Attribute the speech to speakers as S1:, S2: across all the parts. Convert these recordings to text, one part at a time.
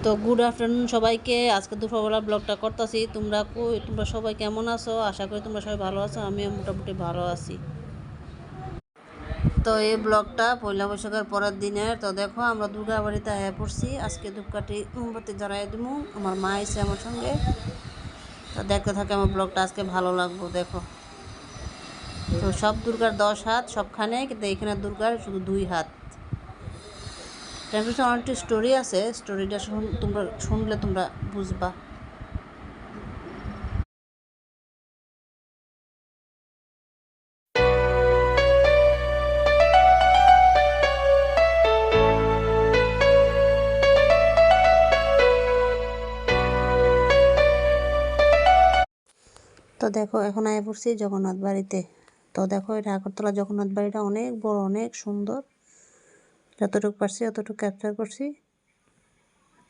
S1: তো good afternoon সবাইকে। আজকে দুপুরবেলা ব্লগটা করতেছি। তোমরা সবাই কেমন আছো? আশা করি তোমরা সবাই ভালো আছো। আমিও মোটামুটি ভালো আছি। তো এই ব্লগটা পয়লা বৈশাখের পরের দিনের। তো দেখো আমরা দুর্গা বাড়িতে আয়া পড়ছি। আজকে ধূপকাঠি মোমবাতি জ্বালাই দিমু। আমার মা এসে আমার সঙ্গে। তো দেখতে থাকে আমার ব্লগটা, আজকে ভালো লাগবো। দেখো, তো সব দুর্গার 10 হাত সবখানে, কিন্তু এখানে দুর্গার শুধু 2 হাত। তার পিছনে অনেকটি স্টোরি আছে। স্টোরিটা তোমরা শুনলে তোমরা বুঝবা। তো দেখো এখন আয়া পড়ছি জগন্নাথ বাড়িতে। তো দেখো এটা আগরতলা জগন্নাথ বাড়িটা অনেক বড়, অনেক সুন্দর। যতটুকু পারছি অতটুকু ক্যাপচার করছি।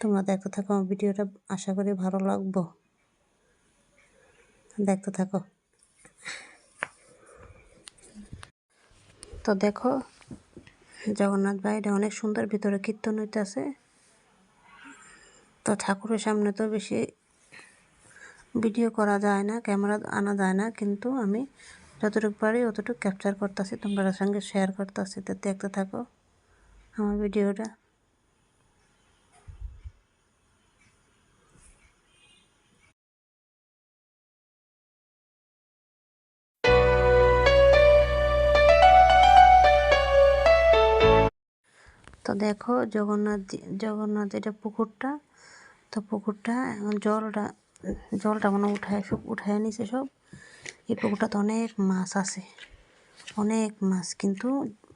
S1: তোমরা দেখতে থাকো আমার ভিডিওটা, আশা করি ভালো লাগবো। দেখতে থাকো। তো দেখো জগন্নাথ বাড়িটা অনেক সুন্দর, ভিতরে কীর্তন হইতেছে। তো ঠাকুরের সামনে তো বেশি ভিডিও করা যায় না, ক্যামেরা আনা যায় না, কিন্তু আমি যতটুকু পারি অতটুকু ক্যাপচার করতেছি, তোমরা সঙ্গে শেয়ার করতেছি। তো দেখতে থাকো আমার ভিডিওটা। তো দেখো জগন্নাথ এটা পুকুরটা। তো পুকুরটা এখন জলটা মানে উঠায় নিছে সব। এই পুকুরটাতে অনেক মাছ আছে, অনেক মাছ, কিন্তু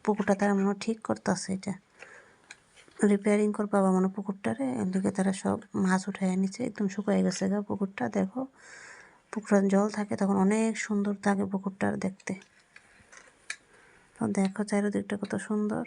S1: পুকুরটা তারা মনে ঠিক করতেছে, এটা রিপেয়ারিং করবা মানে পুকুরটারে। এদিকে তারা সব মাছ উঠায় নিছে, একদম শুকায় গেছে গা পুকুরটা। দেখো পুকুরের জল থাকে তখন অনেক সুন্দর থাকে পুকুরটা দেখতে। তো দেখো চারিদিকটা কত সুন্দর।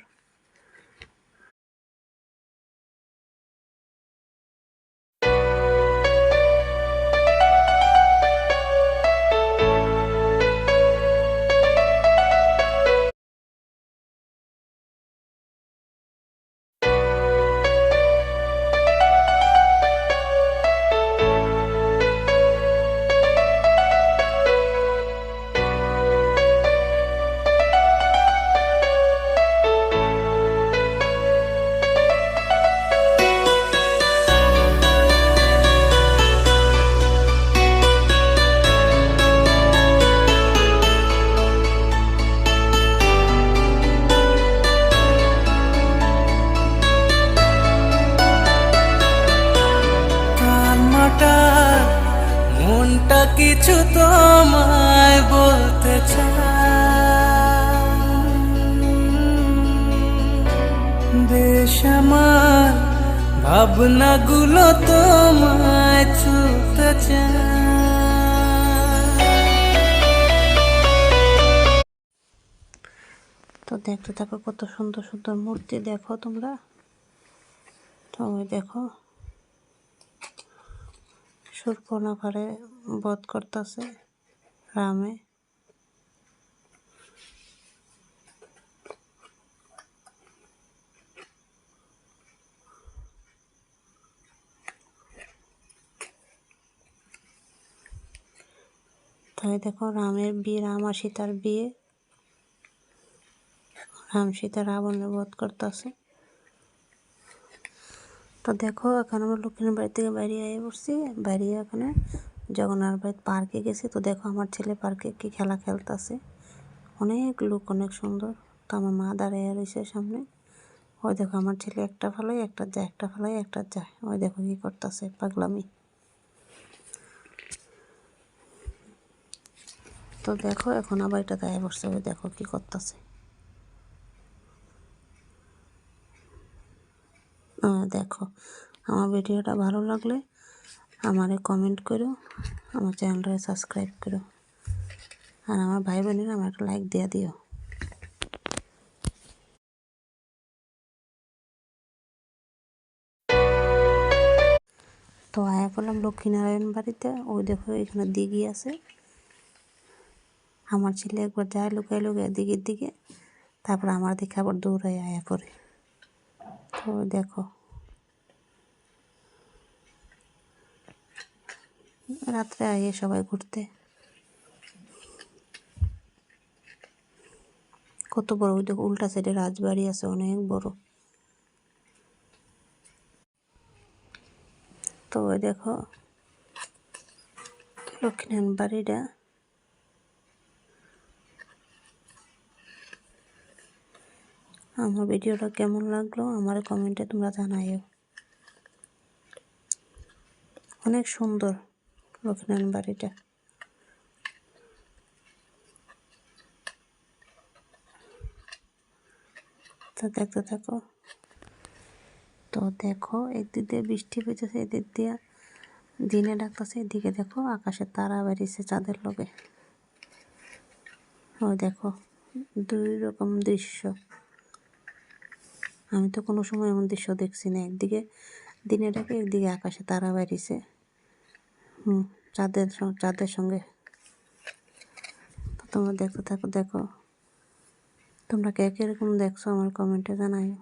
S2: মনটা কিছু তোমায় বলতে চায়, দেশ আমার ভাবনাগুলো তোমায় ছুতে চায়।
S1: তো দেখতে থাকো কত সুন্দর সুন্দর মূর্তি দেখো তোমরা। তো দেখো শূর্পণখারে বধ করতেছে রামে। তাই দেখো রামের বিয়ে, রাম আর সীতার বিয়ে। রাম সীতা রাবণের বধ করতেছে। তো দেখো এখন আমরা লক্ষ্মীর বাড়ি থেকে বাইরে আয়ে পড়ছি। বাইরে এখানে জগন্নাথ বাড়ি পার্কে গেছি। তো দেখো আমার ছেলে পার্কে কি খেলা খেলতেছে। অনেক লোক, অনেক সুন্দর। তো আমার মা দাঁড়িয়ে রয়েছে সামনে। ওই দেখো আমার ছেলে একটা ফেলাই একটা যায়, একটা ফেলাই একটা যায়। ওই দেখো কি করতেছে, পাগলামি। তো দেখো এখন আবার এটা দাঁড়িয়ে পড়ছে। ওই দেখো কি করতেছে। দেখো আমার ভিডিওটা ভালো লাগলে আমারে কমেন্ট করো, আমার চ্যানেলটা সাবস্ক্রাইব করো, আর আমার ভাই বোনেরা আমার একটা লাইক দিয়ে দিও। তো আয়া করলাম লক্ষ্মীনারায়ণ বাড়িতে। ওই দেখো এখানে দিঘি আছে। আমার ছেলে একবার যায় লুকায় লুকায় দিঘির দিকে, তারপর আমার দেখে আবার দৌড়ায় আয়া পড়ে। তো দেখো রাত্রে আইয়ে সবাই ঘুরতে। কত বড়, ওই দেখো উল্টা সাইডে রাজবাড়ি আছে অনেক বড়। তো ওই দেখো লক্ষ্মীনারায়ণ বাড়িটা। আমার ভিডিওটা কেমন লাগলো আমার কমেন্টে তোমরা জানাইও। অনেক সুন্দর লক্ষ্মীনারায়ণ বাড়িটা। তো দেখতে থাকো। তো দেখো একদিক দিয়ে বৃষ্টি পড়তেছে, এদিক দিয়ে দিনে ডাকতেছে, এদিকে দেখো আকাশে তারা বেরিয়েছে চাঁদের লগে। ওই দেখো দুই রকম দৃশ্য। আমি তো কোনো সময় এমন দৃশ্য দেখছি না, একদিকে দিনে ডাকে, একদিকে আকাশে তারা বেরিয়েছে চাঁদের সঙ্গে। তো তোমরা দেখতে থাকো। দেখো তোমরা কে কিরকম দেখছো আমার কমেন্টে জানাইও।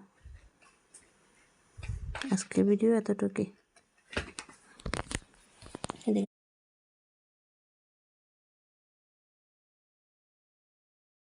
S1: আজকের ভিডিও এতটুকুই।